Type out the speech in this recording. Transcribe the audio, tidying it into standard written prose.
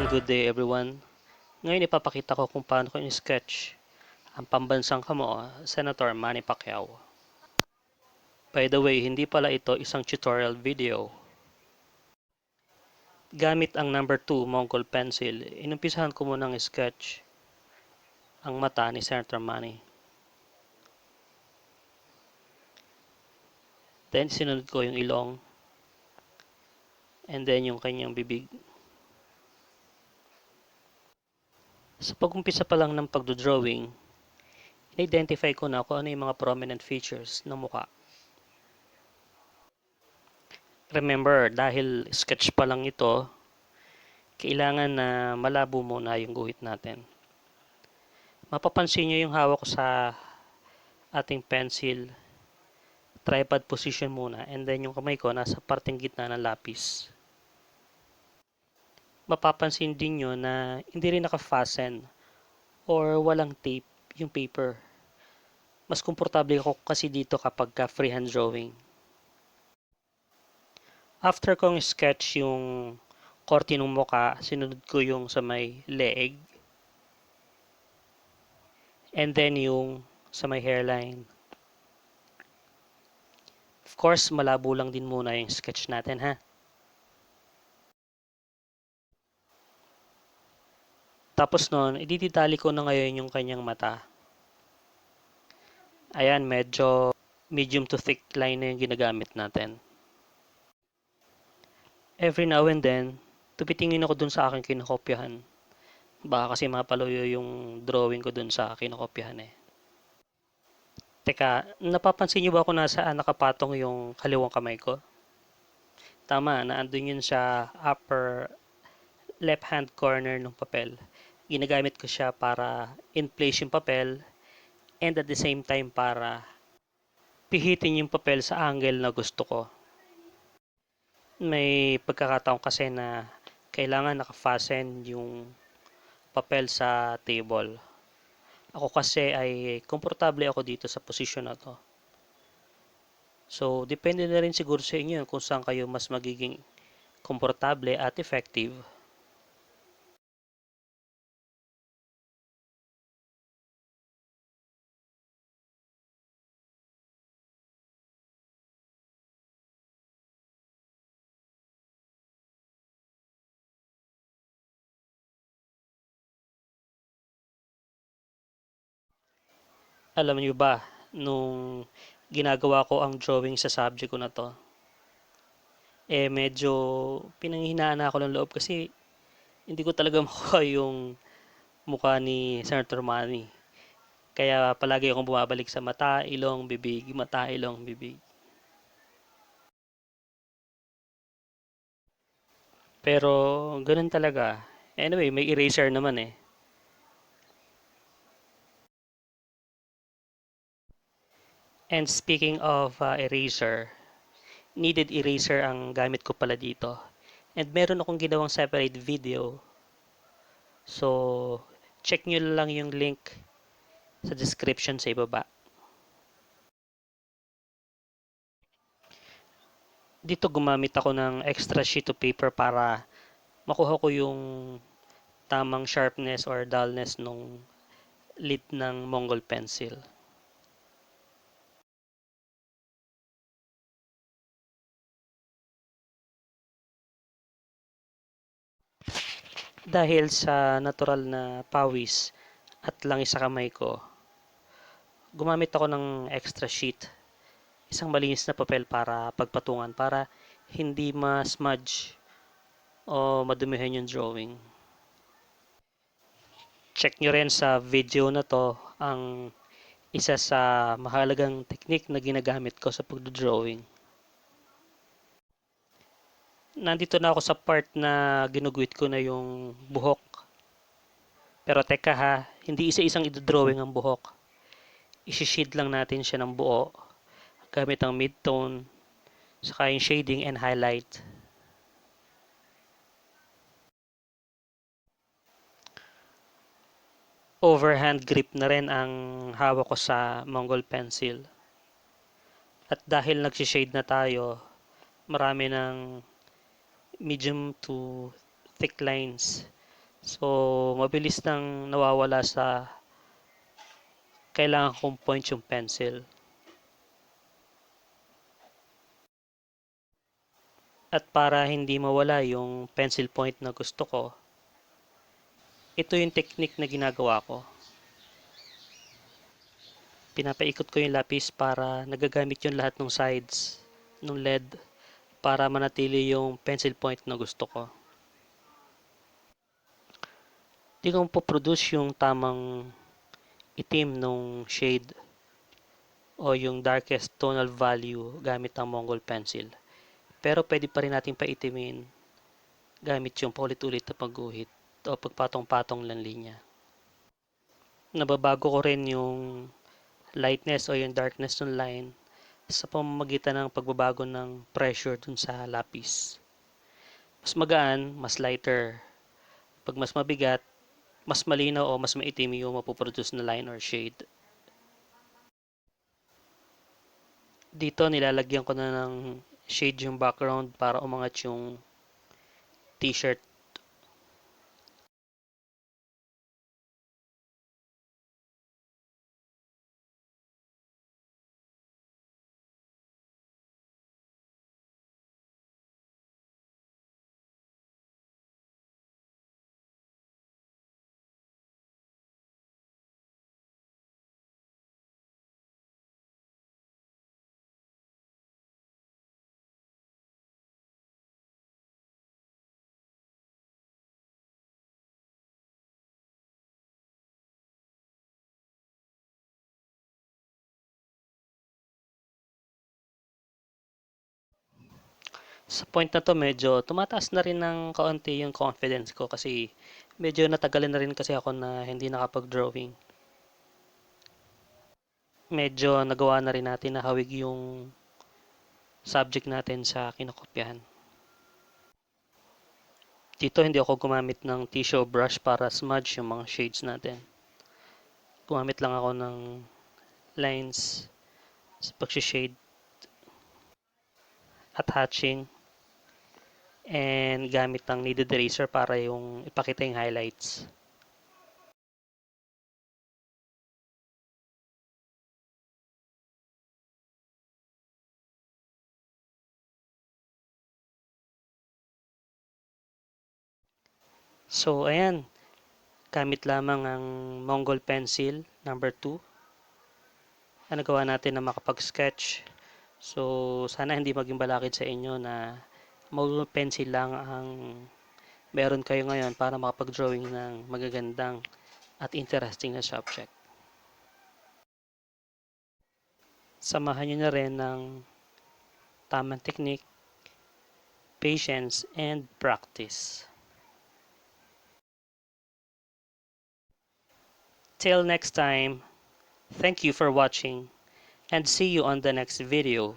and good day everyone. Ngayon ipapakita ko kung paano ko in-sketch ang Pambansang Kamao, Senator Manny Pacquiao. By the way, hindi pala ito isang tutorial video. Gamit ang number 2 Mongol pencil, inumpisahan ko munang sketch ang mata ni Senator Manny. Then sinunod ko yung ilong and then yung kanyang bibig. Sa pag-umpisa pa lang ng pagdodrawing, in-identify ko na kung ano yung mga prominent features ng mukha. Remember, dahil sketch pa lang ito, kailangan na malabo muna yung guhit natin. Mapapansin nyo yung hawak ko sa ating pencil, tripod position muna, and then yung kamay ko nasa parteng gitna ng lapis. Mapapansin din nyo na hindi rin naka-fasten or walang tape yung paper. Mas komportable ako kasi dito kapag freehand drawing. After kong sketch yung korte ng muka, sinunod ko yung sa may leeg, and then yung sa may hairline. Of course, malabo lang din muna yung sketch natin ha. Tapos nun, ididitali ko na ngayon yung kanyang mata. Ayan, medyo medium to thick line na yung ginagamit natin. Every now and then, tupitingin ako dun sa aking kinokopyahan. Baka kasi mapaluyo yung drawing ko dun sa kinokopyahan eh. Teka, napapansin niyo ba kung nasaan nakapatong yung kaliwang kamay ko? Tama, naandun yun sa upper left hand corner ng papel. Ginagamit ko siya para in-place yung papel and at the same time para pihitin yung papel sa angle na gusto ko. May pagkakataon kasi na kailangan naka-fasten yung papel sa table. Ako kasi ay komportable ako dito sa posisyon na to. So, depende na rin siguro sa inyo kung saan kayo mas magiging komportable at effective. Alam niyo ba, nung ginagawa ko ang drawing sa subject ko na to, medyo pinanghihinaan na ako ng loob kasi hindi ko talaga makuha yung mukha ni Senator Manny. Kaya palagi akong bumabalik sa mata, ilong, bibig, mata, ilong, bibig. Pero ganun talaga. Anyway, may eraser naman eh. And speaking of eraser, kneaded eraser ang gamit ko pala dito. And meron akong ginawang separate video. So, check nyo lang yung link sa description sa ibaba. Dito gumamit ako ng extra sheet of paper para makuha ko yung tamang sharpness or dullness nung lid ng Mongol pencil. Dahil sa natural na pawis at langis sa kamay ko, gumamit ako ng extra sheet, isang malinis na papel para pagpatungan para hindi ma-smudge o madumihan yung drawing. Check nyo rin sa video na to ang isa sa mahalagang technique na ginagamit ko sa pagdodrawing. Nandito na ako sa part na ginuguhit ko na yung buhok. Pero teka ha, hindi isa-isang idodrawing ang buhok. Isi-shade lang natin siya ng buo gamit ang mid-tone, saka yung shading and highlight. Overhand grip na rin ang hawak ko sa Mongol pencil. At dahil nagsishade na tayo, marami ng medium to thick lines So, mabilis nang nawawala sa kailangan kong point yung pencil. At para hindi mawala yung pencil point na gusto ko, ito yung technique na ginagawa ko. Pinapaikot ko yung lapis para nagagamit yung lahat ng sides ng LED para manatili yung pencil point na gusto ko. Di ko po-produce yung tamang itim nung shade o yung darkest tonal value gamit ang Mongol pencil. Pero pwede pa rin natin paitimin gamit yung paulit-ulit na pagguhit o pagpatong-patong ng linya. Nababago ko rin yung lightness o yung darkness ng line sa pamamagitan ng pagbabago ng pressure dun sa lapis. Mas magaan, mas lighter. Pag mas mabigat, mas malinaw o mas maitim yung mapoproduce na line or shade. Dito nilalagyan ko na ng shade yung background para umangat yung t-shirt. Sa point na to medyo tumataas na rin ng kaunti yung confidence ko kasi medyo natagalan na rin kasi ako na hindi nakapag-drawing. Medyo nagawa na rin natin na hawig yung subject natin sa kinokopyahan. Dito hindi ako gumamit ng tissue brush para smudge yung mga shades natin. Gumamit lang ako ng lines sa pag-shade at hatching and gamit ng kneaded eraser para yung ipakita yung highlights. So ayan, gamit lamang ang Mongol pencil number 2 na nagawa natin na makapag-sketch. So sana hindi maging balakid sa inyo na Mongol pencil lang ang meron kayo ngayon para makapag-drawing ng magagandang at interesting na subject. Samahan nyo na rin ng tamang technique, patience, and practice. Till next time, thank you for watching and see you on the next video.